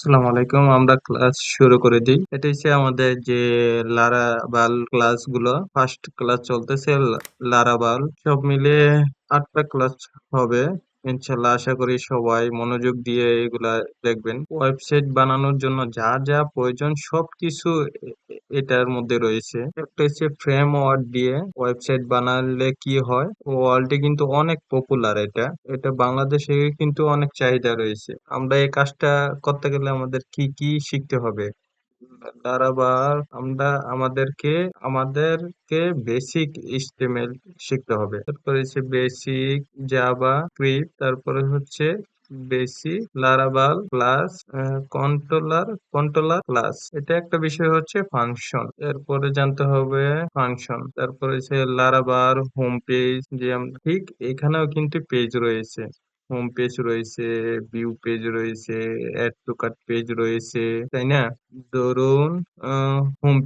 আসসালামু আলাইকুম। আমরা ক্লাস শুরু করে দিই। এটা হচ্ছে আমাদের যে লারাবাল ক্লাসগুলো। ফার্স্ট ক্লাস চলতেছে লারাবাল। সব মিলিয়ে ৮টা ক্লাস হবে। ইনশাল্লাহ আশা করি সবাই মনোযোগ দিয়ে এগুলা দেখবেন। ওয়েবসাইট বানানোর জন্য যা যা প্রয়োজন সবকিছু এটার মধ্যে রয়েছে। একটা হচ্ছে ফ্রেমওয়ার্ক দিয়ে ওয়েবসাইট বানালে কি হয়, ওয়ার্ল্ডে কিন্তু অনেক পপুলার এটা। এটা বাংলাদেশে কিন্তু অনেক চাহিদা রয়েছে। আমরা এই কাজটা করতে গেলে আমাদের কি কি শিখতে হবে? আবার আমাদেরকে বেসিক এইচটিএমএল শিখতে হবে। তারপরে হচ্ছে বেসিক জাভা স্ক্রিপ্ট, তারপরে হচ্ছে বেসিক লারাবাল ক্লাস কন্ট্রোলার ক্লাস। এটা একটা বিষয় হচ্ছে ফাংশন। এরপরে জানতে হবে ফাংশন। তারপরে হচ্ছে লারাবার হোম পেজ, যে ঠিক এখানেও কিন্তু পেজ রয়েছে। হোম পেজ রয়েছে, ভিউ পেজ রয়েছে, অ্যাড টু কার্ট পেজ রয়েছে, তাই না? ধরুন home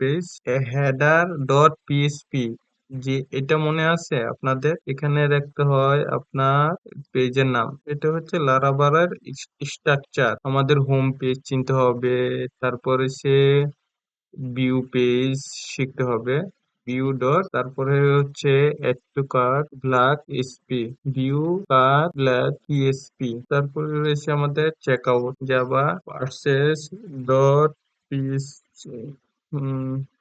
page header dot PSP, যে এটা মনে আছে আপনাদের? এখানে রাখতে হয় আপনার পেজের নাম। এটা হচ্ছে লারাবারের স্ট্রাকচার। আমাদের হোম পেজ চিনতে হবে। তারপরে সে ভিউ পেজ শিখতে হবে। ভিউ ডট, তারপরে হচ্ছে add to cart black SP, view cart black PSP. তারপরে রয়েছে আমাদের check out java parses dot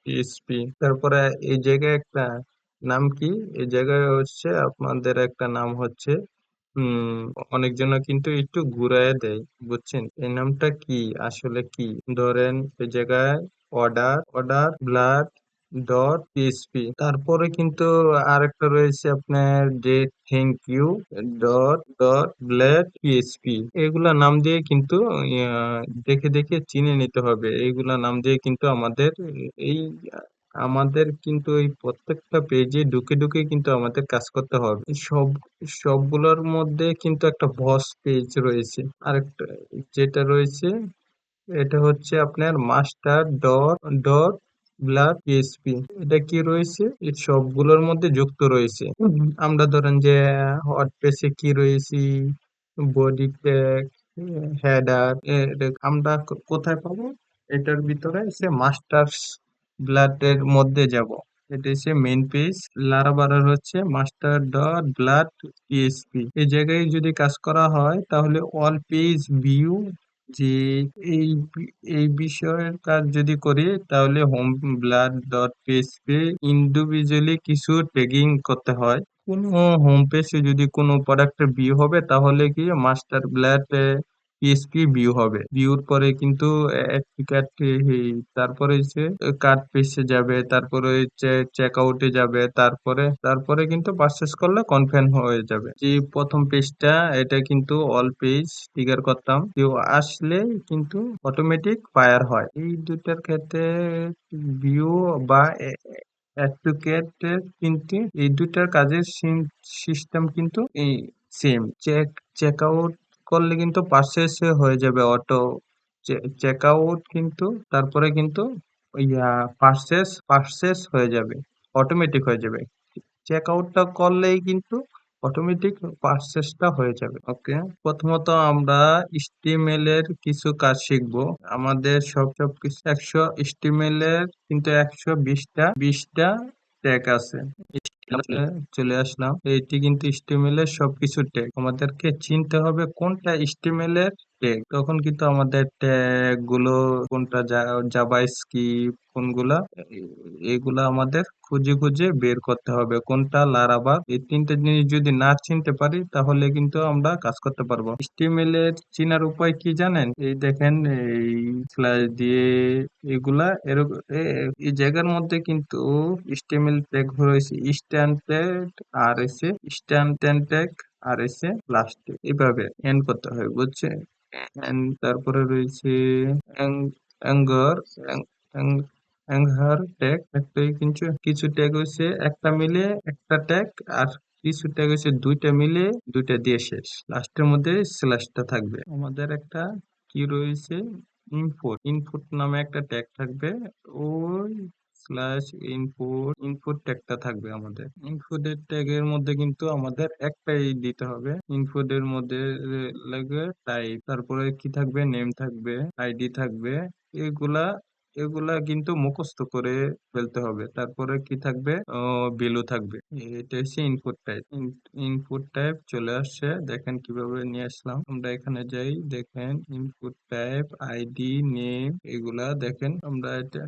PSP. তারপরে এই জায়গায় একটা নাম কি, এই জায়গায় হচ্ছে আপনাদের একটা নাম হচ্ছে হুম অনেকজন কিন্তু একটু ঘুরায় দেয়, বুঝছেন? এই নামটা কি, আসলে কি? ধরেন এই জায়গায় অর্ডার ব্লাড ডট পিএসপি। তারপরে কিন্তু আরেকটা রয়েছে আপনার যে থ্যাংক ইউ ডট ডট ব্ল্যাড পিএসপি। এগুলা নাম দিয়ে কিন্তু দেখে দেখে চিনে নিতে হবে। এইগুলা নাম দিয়ে কিন্তু এই আমাদের কিন্তু এই প্রত্যেকটা পেজে ঢুকে ঢুকে কিন্তু আমাদের কাজ করতে হবে। সবগুলোর মধ্যে কিন্তু একটা বস পেজ রয়েছে। আরেকটা যেটা রয়েছে, এটা হচ্ছে আপনার master dot dot black PSP. এটা কি রয়েছে? এই সবগুলোর মধ্যে যুক্ত রয়েছে। আমরা ধরেন যে ওয়ার্ডপ্রেসে কি রয়েছে, বডি ট্যাগ, হেডার, আমরা কোথায় পাবো? এটার ভিতরে সে মাস্টার ব্লাড এর মধ্যে যাব। এটা হচ্ছে মেইন পেজ। লারাবারের হচ্ছে মাস্টার ডট ব্লাড পিএসপি। এই জায়গায় যদি কাজ করা হয় তাহলে অল পেজ ভিউ, যে এই এই বিষয়ের কাজ যদি করি তাহলে home blood dot PSP individually কিছু ট্যাগিং করতে হয়। কোনো হোম পেজে যদি কোনো প্রোডাক্টের ভিউ হবে তাহলে কি মাস্টার ব্লাড পিএসপি ভিউ হবে। ভিউর পরে কিন্তু কার্ট, তারপরে হচ্ছে কার্ট পেজে যাবে, তারপরে হচ্ছে চেক আউটে যাবে, তারপরে কিন্তু পারচেস করলে কনফার্ম হয়ে যাবে। যে প্রথম পেজটা, এটা কিন্তু অল পেজ ট্রিগার করতাম, কেউ আসলে কিন্তু অটোমেটিক ফায়ার হয়। এই দুটার ক্ষেত্রে ভিউ বা অ্যাডভোকেট কিন্তু এই দুটার কাজের সিস্টেম কিন্তু এই সেম। চেক আউট করলে কিন্তু পারচেস হয়ে যাবে অটো। চেক আউট কিন্তু তারপরে কিন্তু ইয়া পারচেস হয়ে যাবে, অটোমেটিক হয়ে যাবে। চেক আউটটা করলেই কিন্তু অটোমেটিক পারচেসটা হয়ে যাবে। ওকে, প্রথমত আমরা HTML এর কিছু কাজ শিখবো। আমাদের সব কিছু 100 HTML এর কিন্তু 120টা ট্যাগ আছে। চলে আসলাম, এইটি কিন্তু HTML এর সবকিছু ট্যাগ। আমাদেরকে চিনতে হবে কোনটা HTML এর ট্যাগ। তখন কিন্তু আমাদের ট্যাগ গুলো কোনটা জাভা স্ক্রিপ্ট কোনগুলা, এগুলা আমাদের খুঁজে খুঁজে বের করতে হবে কোনটা লারাবার। এই তিনটে জিনিস যদি না চিনতে পারি তাহলে কিন্তু আমরা কাজ করতে পারবো। HTML এর চিনার উপায় কি জানেন? এই দেখেন, এই স্ল্যাশ দিয়ে এগুলা এরকম এই জায়গার মধ্যে কিন্তু HTML ট্যাগ রয়েছে, স্ট্যান্ডার্ড আর এসে স্ট্যান্ডার্ড ট্যাগ আর এসে লাস্টে এইভাবে এন্ড করতে হয়, বুঝছে? তারপরে রয়েছে অ্যাঙ্গর অ্যাঙ্গার ট্যাগ। একটাই কিন্তু কিছু ট্যাগ হচ্ছে একটা মিলে একটা ট্যাগ, আর কিছু ট্যাগ হচ্ছে দুইটা মিলে দুইটা দিয়ে শেষ, লাস্টের মধ্যে স্ল্যাশটা থাকবে। আমাদের একটা কি রয়েছে, ইনপুট নামে একটা ট্যাগ থাকবে। ওই স্ল্যাশ ইনপুট ইনপুট ট্যাগটা থাকবে আমাদের। ইনপুটের ট্যাগের মধ্যে কিন্তু আমাদের একটাই দিতে হবে। ইনপুটের মধ্যে লাগবে টাইপ, তারপরে কি থাকবে, নেম থাকবে, আইডি থাকবে। এগুলা এগুলা কিন্তু মুখস্থ করে ফেলতে হবে। তারপরে কি থাকবে, ভ্যালু থাকবে। এটা হচ্ছে ইনপুট টাইপ। ইনপুট টাইপ চলে আসছে, দেখেন কিভাবে নিয়ে আসলাম। আমরা এখানে যাই, দেখেন ইনপুট টাইপ, আইডি, নেম, এগুলা দেখেন।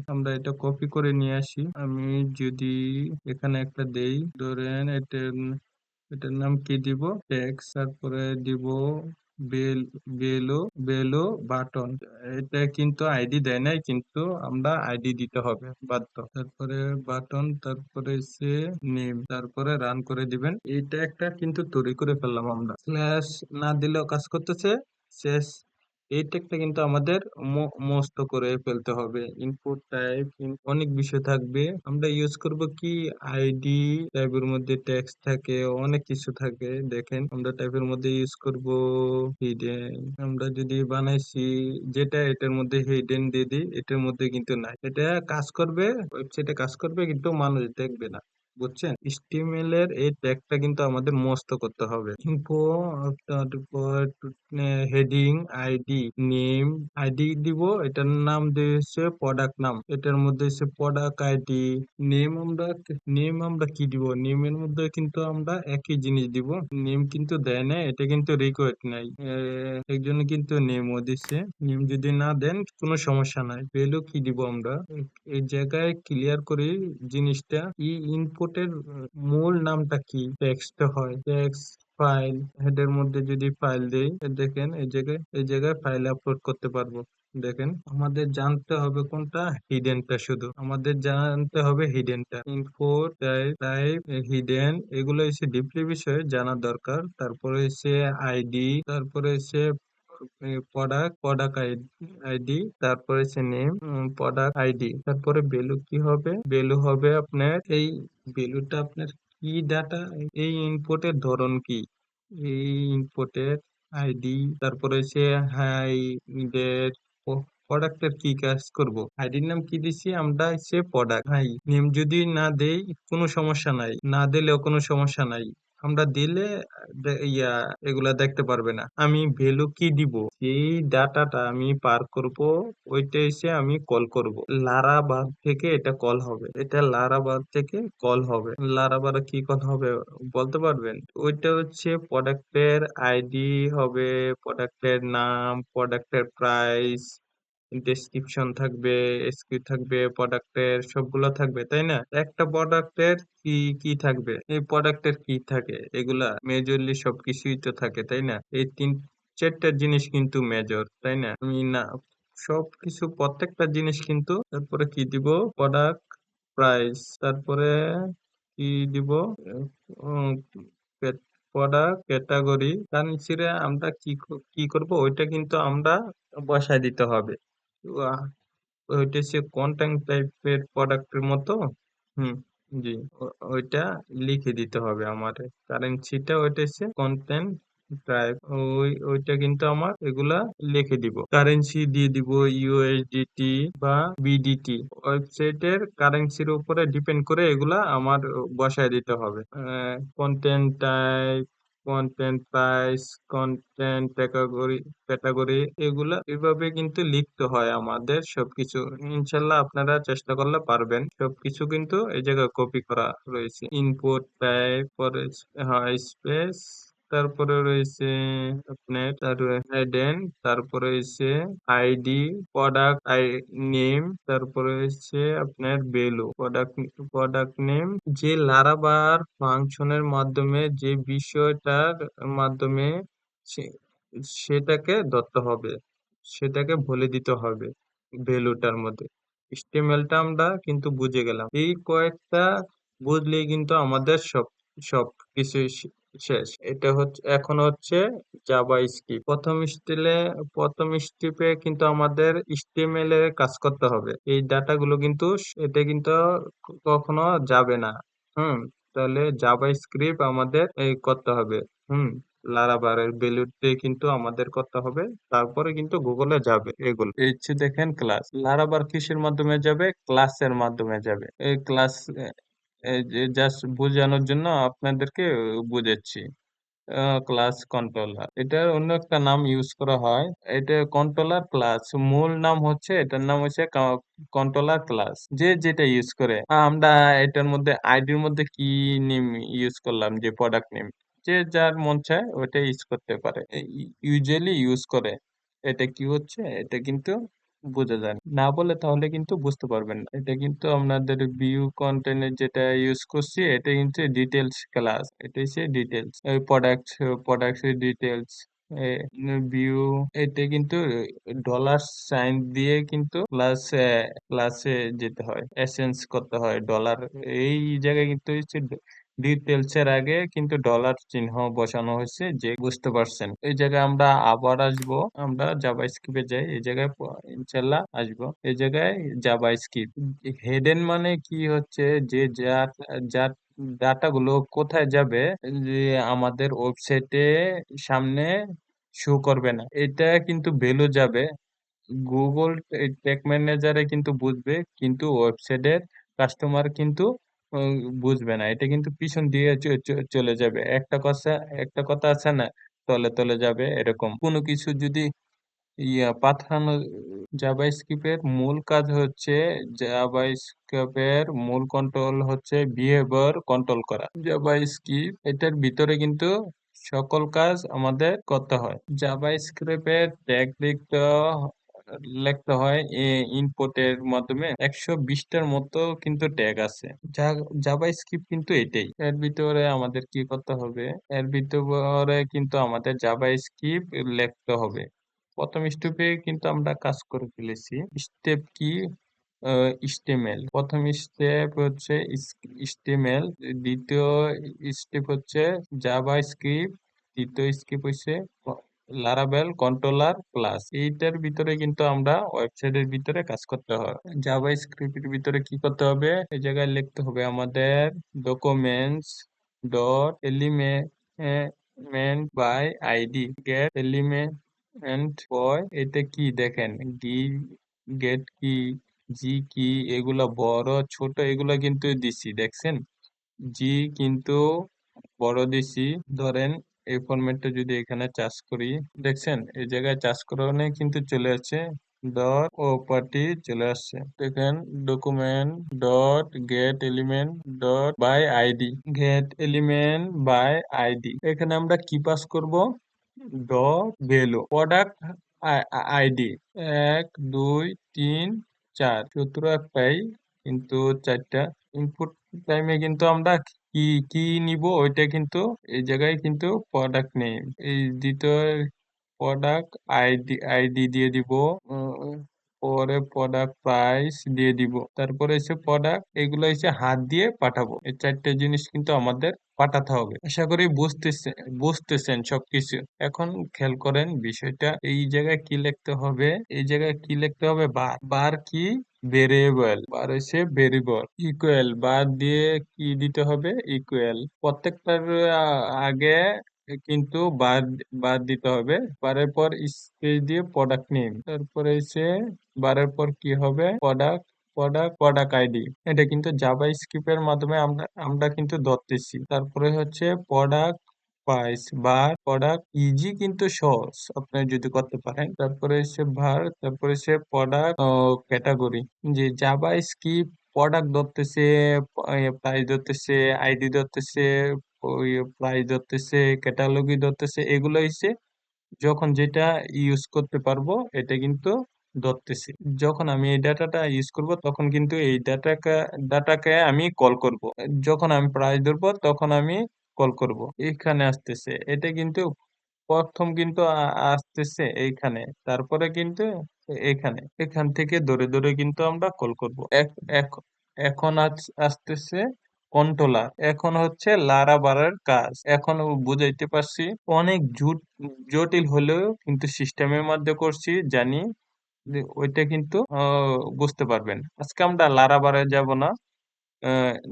আমরা এটা কপি করে নিয়ে আসি। আমি যদি এখানে একটা দেই, ধরেন এটার নাম কি দিব, টেক্সট, তারপরে দিব বেল বেলো বেলো বাটন। এটা কিন্তু আইডি দেয় নাই, কিন্তু আমরা আইডি দিতে হবে বাধ্য। তারপরে বাটন, তারপরে সে নেম, তারপরে রান করে দিবেন। এইটা একটা কিন্তু তৈরি করে ফেললাম আমরা। স্ল্যাশ না দিলেও কাজ করতেছে। শেষ। এই ট্যাগটা কিন্তু আমাদের মস্ত করে ফেলতে হবে। ইনপুট টাইপ অনেক বিষয় থাকবে। আমরা ইউজ করব কি, আইডি, টাইপের মধ্যে টেক্সট থাকে, অনেক কিছু থাকে। দেখেন আমরা টাইপের মধ্যে ইউজ করব হিডেন। আমরা যদি বানাইছি যেটা, এটার মধ্যে হিডেন দিয়ে দিই, এটার মধ্যে কিন্তু নাই। এটা কাজ করবে, ওয়েবসাইটে কাজ করবে, কিন্তু মানুষ দেখবে না। বুঝছেন? HTML এর এই ট্যাগটা কিন্তু আমাদের মস্ত করতে হবে। ইনফো, তারপর হেডিং, আইডি, নেম, আইডি দিব, এটার নাম দিয়েছে প্রোডাক্ট নাম, এটার মধ্যে হচ্ছে প্রোডাক্ট আইডি। নেম আমরা কি দিব, নেমের মধ্যে কিন্তু আমরা একই জিনিস দিব। নেম কিন্তু দেয় না, এটা কিন্তু রিকোয়ার্ড নাই। এর জন্য কিন্তু নেমও দিচ্ছে। নেম যদি না দেন কোনো সমস্যা নাই। ভ্যালু কি দিব আমরা, এই জায়গায় ক্লিয়ার করি জিনিসটা। ইনপুটের মূল নামটা কি, টেক্সট হয়, টেক্সট ফাইল। হেডের মধ্যে যদি ফাইল দেই, দেখেন এই জায়গায় ফাইল আপলোড করতে পারবো। দেখেন আমাদের জানতে হবে কোনটা, হিডেনটা। শুধু আমাদের জানতে হবে হিডেনটা। ইনফো টাইপ হিডেন, এগুলো হচ্ছে ডিপলি বিষয়ে জানা দরকার। তারপরে হচ্ছে আইডি, তারপরে হচ্ছে প্রোডাক্ট আইডি, তারপরে হচ্ছে নেম, প্রোডাক্ট আইডি। তারপরে ভ্যালু কি হবে, ভ্যালু হবে আপনার এই ভ্যালুটা আপনার কি ডাটা, এই ইনপুটের ধরন কি, এই ইনপুটের আইডি। তারপরে হচ্ছে হাইডের প্রোডাক্টের কি কাজ করব, আইডির নাম কি দিছি আমরা, হচ্ছে প্রোডাক্ট। নেম যদি না দেই কোনো সমস্যা নাই, না দিলেও কোনো সমস্যা নাই। আমরা দিলে এগুলা দেখতে পারবে না। আমি ভ্যালু কি দিব, এই ডাটাটা আমি পার করব, ওইটা এসে আমি কল করব। লারাবার থেকে এটা কল হবে, এটা লারাবার থেকে কল হবে। লারাবার কি কল হবে বলতে পারবেন? ওইটা হচ্ছে প্রোডাক্টের আইডি হবে, প্রোডাক্টের নাম, প্রোডাক্টের প্রাইস, ডেসক্রিপশন থাকবে, এসকিউ থাকবে, প্রোডাক্টের সবগুলো থাকবে, তাই না? একটা প্রোডাক্টের কি কি থাকবে, এই প্রোডাক্টের কি থাকে, এগুলা মেজরলি সবকিছুই তো থাকে, তাই না? এই তিন চারটা জিনিস কিন্তু মেজর, তাই না? আমি না সবকিছু প্রত্যেকটা জিনিস কিন্তু। তারপরে কি দিব, প্রোডাক্ট প্রাইস, তারপরে কি দিব, প্রোডাক্ট ক্যাটাগরি। কারেন্সিরে আমরা কি করব, ওইটা কিন্তু আমরা বসায় দিতে হবে। আহ, ওইটা হচ্ছে কন্টেন্ট টাইপের প্রোডাক্টের মতো। হুম, জি। ওইটা লিখে দিতে হবে আমার কারেন্সিটা, ওইটা হচ্ছে কন্টেন্ট টাইপ। ওইটা কিন্তু আমার এগুলা লিখে দিব। কারেন্সি দিয়ে দিব ইউএসডিটি বা বিডিটি। ওয়েবসাইটের কারেন্সির উপরে ডিপেন্ড করে এগুলা আমার বসায় দিতে হবে। Content type, content price, content category, এগুলা এভাবে কিন্তু লিখতে হয় আমাদের সবকিছু। ইনশাল্লাহ আপনারা চেষ্টা করলে পারবেন। সবকিছু কিন্তু এই জায়গায় কপি করা রয়েছে। ইনপুট টাইপ, পরে স্পেস, তারপরে রয়েছে আপনার হেডেন, তারপরে হচ্ছে আইডি, প্রোডাক্ট নেম, তারপরে হচ্ছে আপনার ভ্যালু, প্রোডাক্ট নেম। যে লারাবার ফাংশনের মাধ্যমে যে বিষয়টার মাধ্যমে সে- সেটাকে ধরতে হবে, সেটাকে বলে দিতে হবে ভ্যালুটার মধ্যে। HTML-টা আমরা কিন্তু বুঝে গেলাম। এই কয়েকটা বুঝলেই কিন্তু আমাদের সব কিছু শেষ। এটা হচ্ছে, এখন হচ্ছে জাভা স্ক্রিপ্ট। প্রথম স্টেপে কিন্তু আমাদের HTML এর কাজ করতে হবে। এই ডাটাগুলো কিন্তু এটা কিন্তু কখনো যাবে না। হুম, তাহলে জাভা স্ক্রিপ্ট আমাদের এই করতে হবে। হুম, লারাবারের ভ্যালুতে কিন্তু আমাদের করতে হবে, তারপরে কিন্তু গুগলে যাবে। এগুলো এই হচ্ছে দেখেন ক্লাস। লারাবার কিসের মাধ্যমে যাবে? ক্লাসের মাধ্যমে যাবে। এই ক্লাস জাস্ট বোঝানোর জন্য আপনাদেরকে বুঝাচ্ছি। ক্লাস কন্ট্রোলার, এটার অন্য একটা নাম ইউজ করা হয়। এটা কন্ট্রোলার ক্লাস, মূল নাম হচ্ছে, এটার নাম হচ্ছে কন্ট্রোলার ক্লাস। যে যেটা ইউজ করে, আমরা এটার মধ্যে আইডির মধ্যে কি নেম ইউজ করলাম, যে প্রোডাক্ট নেম, যে যার মন চায় ওটা ইউজ করতে পারে, ইউজুয়ালি ইউজ করে। এটা কি হচ্ছে, এটা কিন্তু বোঝা যায় না, না বলে তাহলে কিন্তু বুঝতে পারবেন না। এটা কিন্তু আপনাদের ভিউ কন্টেন্টের যেটা ইউজ করছি, এটা কিন্তু ডিটেলস ক্লাস। এটা হচ্ছে ডিটেলস, এই প্রোডাক্ট ডিটেলস, ভিউ। এটা কিন্তু ডলার সাইন দিয়ে কিন্তু ক্লাসে যেতে হয়, এসেন্স করতে হয় ডলার। এই জায়গায় কিন্তু হচ্ছে ডিটেলস এর আগে কিন্তু ডলার চিহ্ন বসানো হয়েছে, যে বুঝতে পারছেন। এই জায়গায় আমরা আবার আসবো, আমরা জাভাস্ক্রিপ্টে যাই, এই জায়গায় ইনশাল্লাহ আসবো। এই জায়গায় জাভাস্ক্রিপ্ট হেডেন মানে কি হচ্ছে, যে যার যার ডাটা গুলো কোথায় যাবে, যে আমাদের ওয়েবসাইটে সামনে শো করবে না, এটা কিন্তু ভ্যালু যাবে গুগল টেক ম্যানেজারে কিন্তু বুঝবে, কিন্তু ওয়েবসাইটের কাস্টমার কিন্তু উম, বুঝবে না। এটা কিন্তু পিছন দিয়ে চলে যাবে। একটা কথা আছে না, তলে তলে যাবে, এরকম কোনো কিছু যদি পাঠানো। জাভাস্ক্রিপ্টের মূল কাজ হচ্ছে, জাভাস্ক্রিপ্টের মূল কন্ট্রোল হচ্ছে বিহেভিয়ার কন্ট্রোল করা। জাভাস্ক্রিপ্ট এটার ভিতরে কিন্তু সকল কাজ আমাদের করতে হয়। জাভাস্ক্রিপ্টের ট্যাগ লিখতে হয় ইনপুটের মাধ্যমে। 120টার মতো কিন্তু ট্যাগ আছে। জাভাস্ক্রিপ্ট কিন্তু এটাই। এর ভিতরে আমাদের কি করতে হবে, এর ভিতরে কিন্তু আমাদের জাভাস্ক্রিপ্ট লিখতে হবে। প্রথম স্টেপে কিন্তু আমরা কাজ করে ফেলেছি। স্টেপ কি? স্টেমেল। প্রথম স্টেপ হচ্ছে স্টেমেল, দ্বিতীয় স্টেপ হচ্ছে জাভাস্ক্রিপ্ট, তৃতীয় স্টেপ হচ্ছে লারাভেল কন্ট্রোলার ক্লাস। এইটার ভিতরে কিন্তু আমরা ওয়েবসাইটের ভিতরে কাজ করতে হয়। জাভাস্ক্রিপ্টের ভিতরে কি করতে হবে, এই জায়গায় লিখতে হবে আমাদের documents dot element by ID, get element by. এটা কি দেখেন, ডি গেট কি, জি কি, এগুলা বড় ছোট এগুলা কিন্তু দিছি, দেখছেন। জি কিন্তু বড় দিছি। ধরেন এই ফরম্যাটটা যদি এখানে চার্জ করি, দেখছেন এই জায়গায় চার্জ করানো কিন্তু চলে আসছে, ডট প্রপার্টি চলে আসছে। দেখেন document dot get element dot by ID, get element by ID. এখানে আমরা কি পাস করব, ডট ভ্যালু প্রোডাক্ট আইডি 1 2 3 4, সূত্র একটাই কিন্তু চারটা। ইনপুট টাইমে কিন্তু আমরা কি কি নিব, ওইটা কিন্তু এই জায়গায় কিন্তু প্রোডাক্ট নেম, এই দ্বিতীয় প্রোডাক্ট আইডি দিয়ে দিব। পরে প্রোডাক্ট প্রাইস দিয়ে দিব, তারপরে এসে প্রোডাক্ট, এগুলো এসে হাত দিয়ে পাঠাবো। এই চারটে জিনিস কিন্তু আমাদের পাঠাতে হবে। আশা করি বুঝতেছেন সবকিছু। এখন খেয়াল করেন বিষয়টা, এই জায়গায় কি লিখতে হবে, এই জায়গায় কি লিখতে হবে, বার। বার কি? ভেরিয়েবল। বার হচ্ছে ভেরিয়েবল। ইকুয়াল, বার দিয়ে কি দিতে হবে, ইকুয়াল। প্রত্যেকটার আগে কিন্তু বার দিতে হবে। বারের পর স্পেস দিয়ে প্রোডাক্ট নেম, তারপরে এসে বারের পর কি হবে, প্রোডাক্ট আইডি। এটা কিন্তু জাভা স্ক্রিপ্টের মাধ্যমে আমরা আমরা কিন্তু ধরতেছি। তারপরে হচ্ছে প্রোডাক্ট প্রাইস, বা প্রোডাক্ট ইজি কিন্তু সহজ, আপনি যদি করতে পারেন। তারপরে এসে তারপরে সে প্রোডাক্ট ক্যাটাগরি, যে জাভা স্ক্রিপ্ট প্রোডাক্ট ধরতেছে, প্রাইস ধরতেছে, আইডি ধরতেছে, ওই প্রাইস ধরতেছে, ক্যাটালগি ধরতেছে, এগুলো হচ্ছে যখন যেটা ইউজ করতে পারবো এটা কিন্তু ধরতেছি। যখন আমি এই ডাটাটা ইউজ করব তখন কিন্তু এই ডাটাকে আমি কল করব। যখন আমি প্রাইস ধরবো তখন আমি কল করব, এখানে আসতেছে। এটা কিন্তু প্রথম কিন্তু আসতেছে এইখানে, তারপরে কিন্তু এখান থেকে ধরে ধরে কিন্তু আমরা কল করব। এখন আসতেছে কন্ট্রোলার। এখন হচ্ছে লারাবারের কাজ। এখন বুঝাইতে পারছি, অনেক জটিল হলেও কিন্তু সিস্টেমের মধ্যে করছি, জানি যে ওইটা কিন্তু বুঝতে পারবেন। আজকে আমরা লারাবারে যাব না,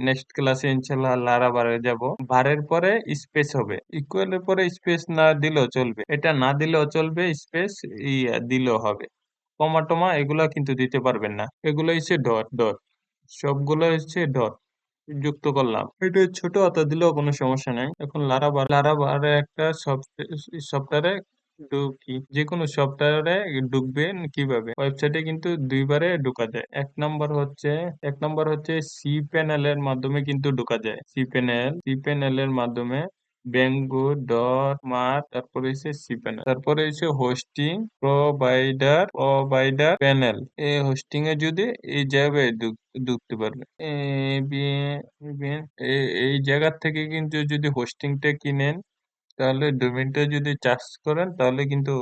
নেক্সট ক্লাসে ইনশাল্লাহ লারাবারে যাব। বারের পরে স্পেস হবে, ইকুয়ালের পরে স্পেস না দিলেও চলবে, এটা না দিলেও চলবে, স্পেস দিলেও হবে। কমা টমা এগুলা কিন্তু দিতে পারবেন না, এগুলো হচ্ছে ডট ডট, সবগুলো হচ্ছে ডট যুক্ত করলাম। এটা ছোট হাতা দিলেও কোনো সমস্যা নাই। এখন লারাবারে একটা সফটওয়্যারে ঢুকি, যে কোনো সফটওয়্যারে ঢুকবেন কিভাবে? ওয়েবসাইটে কিন্তু দুইবারে ঢোকা যায়। এক নম্বর হচ্ছে সি প্যানেল এর মাধ্যমে কিন্তু ঢোকা যায়। সি প্যানেল এর মাধ্যমে বেঙ্গো ডট মার, তারপরে হচ্ছে সি প্যানেল, তারপরে হচ্ছে হোস্টিং প্রোভাইডার প্যানেল। এই হোস্টিং এ যদি এই জায়গায় ঢুকতে পারবে। এই জায়গা থেকে কিন্তু যদি হোস্টিংটা কিনেন, তাহলে ডোমেইনটা যদি চার্জ করেন তাহলে কিন্তু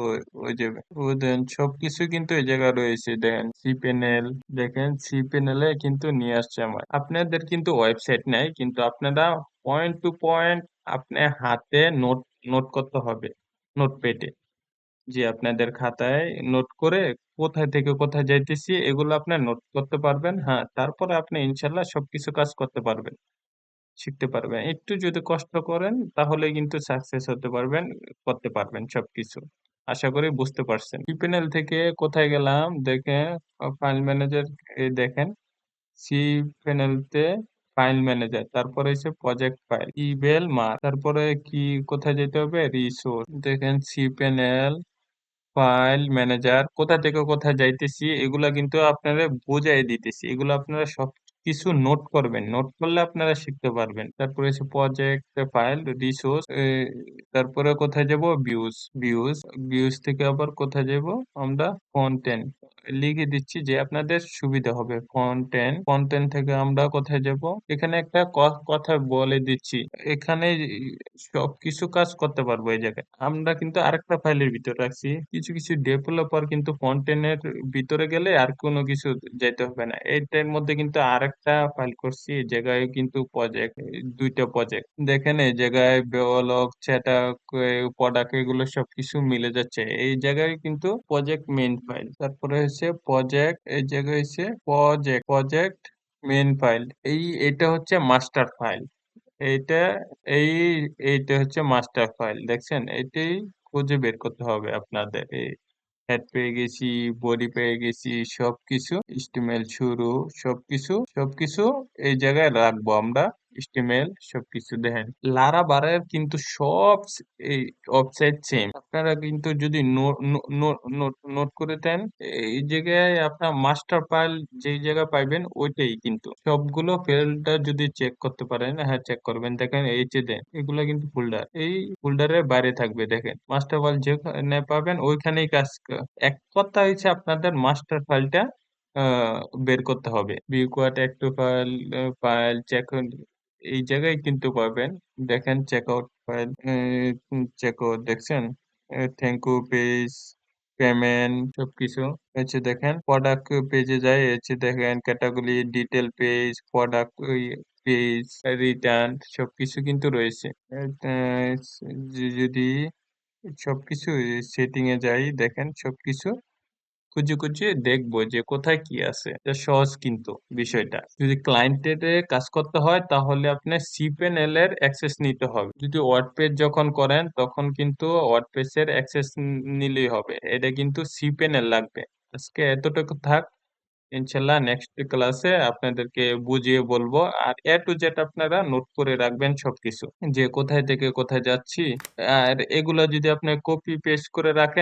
হয়ে যাবে। ও দেন সবকিছু কিন্তু এই জায়গায় রয়েছে, দেখেন সি প্যানেল, দেখেন সি প্যানেলে কিন্তু নিয়ে আসছে আমার। আপনাদের কিন্তু ওয়েবসাইট নাই, কিন্তু আপনারা পয়েন্ট টু পয়েন্ট আপনি হাতে নোট নোট করতে হবে, নোটপ্যাডে, যে আপনাদের খাতায় নোট করে কোথায় থেকে কোথায় যাইতেছি এগুলো আপনার নোট করতে পারবেন। হ্যাঁ, তারপরে আপনি ইনশাল্লাহ সবকিছু কাজ করতে পারবেন, শিখতে পারবেন। একটু যদি কষ্ট করেন তাহলে কিন্তু সাকসেস হতে পারবেন, করতে পারবেন সবকিছু। আশা করি বুঝতে পারছেন। প্যানেল থেকে কোথায় গেলাম দেখেন, ফাইল ম্যানেজার, এই দেখেন সি প্যানেলতে ফাইল ম্যানেজার, তারপরে হচ্ছে প্রজেক্ট ফাইল, ইবেল মার, তারপরে কি কোথায় যেতে হবে, রিসোর্স, দেখেন সি প্যানেল ফাইল ম্যানেজার, কোথা থেকে কোথায় যাইতেছি এগুলা কিন্তু আপনারা বুঝাই দিতেছি, এগুলো আপনারা সব কিছু নোট করবেন, নোট করলে আপনারা শিখতে পারবেন। তারপরে হচ্ছে প্রজেক্ট ফাইল রিসোর্স, তারপরে কোথায় যাব, ভিউজ ভিউজ থেকে আবার কোথায় যাব আমরা, কন্টেন্ট, লিখে দিচ্ছি যে আপনাদের সুবিধা হবে। কন্টেন্ট থেকে আমরা কোথায় যাব, এখানে একটা কথা বলে দিচ্ছি, এখানে সবকিছু কাজ করতে পারবো। এই জায়গায় আমরা কিন্তু আরেকটা ফাইলের ভিতরে রাখছি, কিছু কিছু ডেভেলপার কিন্তু কন্টেন্টের ভিতরে গেলে আর কোনো কিছু যাইতে হবে না, এইটার মধ্যে কিন্তু আরেকটা ফাইল করছি। এই জায়গায় কিন্তু প্রজেক্ট, দুইটা প্রজেক্ট, দেখেন এই জায়গায় ব্লগ চ্যাটা প্রোডাক্ট এগুলো সবকিছু মিলে যাচ্ছে। এই জায়গায় কিন্তু প্রজেক্ট মেইন ফাইল, তারপরে হচ্ছে প্রজেক্ট, এই জায়গায় হচ্ছে প্রজেক্ট মেইন ফাইল, এটা হচ্ছে মাস্টার ফাইল। এইটা এই এইটা হচ্ছে মাস্টার ফাইল, দেখছেন? এটাই খুঁজে বের করতে হবে আপনাদের। এই হেড পেয়ে গেছি, বডি পেয়ে গেছি, সবকিছু স্টিমেল শুরু, সবকিছু সবকিছু এই জায়গায় রাখবো আমরা। স্টিমেল সবকিছু দেখেন, লারা বারের কিন্তু সব এই ওয়েবসাইট সেম। আপনারা কিন্তু যদি নোট করে দেন, এই জায়গায় আপনার মাস্টার ফাইল যেই জায়গায় পাইবেন ওইটাই কিন্তু সবগুলো ফেলটা যদি চেক করতে পারেন, হ্যাঁ চেক করবেন, দেখেন এই যে দেন এগুলা কিন্তু ফোল্ডার, এই ফোল্ডারের বাইরে থাকবে, দেখেন মাস্টার ফাইল যেখানে পাবেন ওইখানেই কাজ এক কথা হচ্ছে আপনাদের মাস্টার ফাইলটা বের করতে হবে। বিউকোয়াট একটু ফাইল, ফাইল চেক, এই জায়গায় কিন্তু পাবেন। দেখেন check out file, check out, দেখছেন থ্যাংক ইউ পেজ, পেমেন্ট সবকিছু হচ্ছে। দেখেন প্রোডাক্ট পেজে যায়, হচ্ছে দেখেন category, detail page, product page, return সবকিছু কিন্তু রয়েছে। যদি সবকিছু সেটিং এ যাই, দেখেন সবকিছু খুঁজে খুঁজে দেখবো যে কোথায় কি আছে। এটা সহজ কিন্তু বিষয়টা। যদি ক্লায়েন্টের কাজ করতে হয় তাহলে আপনার সিপ্যানেল এর অ্যাক্সেস নিতে হবে। যদি ওয়ার্ডপেজ যখন করেন তখন কিন্তু ওয়ার্ডপেজ এর অ্যাক্সেস নিলেই হবে, এটা কিন্তু সিপ্যানেল লাগবে। আজকে এতটুকু থাক, ইনশাল্লাহ নেক্সট ক্লাসে আপনাদেরকে বুঝিয়ে বলবো। আর টু জেড আপনারা নোট করে রাখবেন সবকিছু, যে কোথায় থেকে কোথায় যাচ্ছি। আর এগুলা যদি আপনি কপি পেস্ট করে রাখেন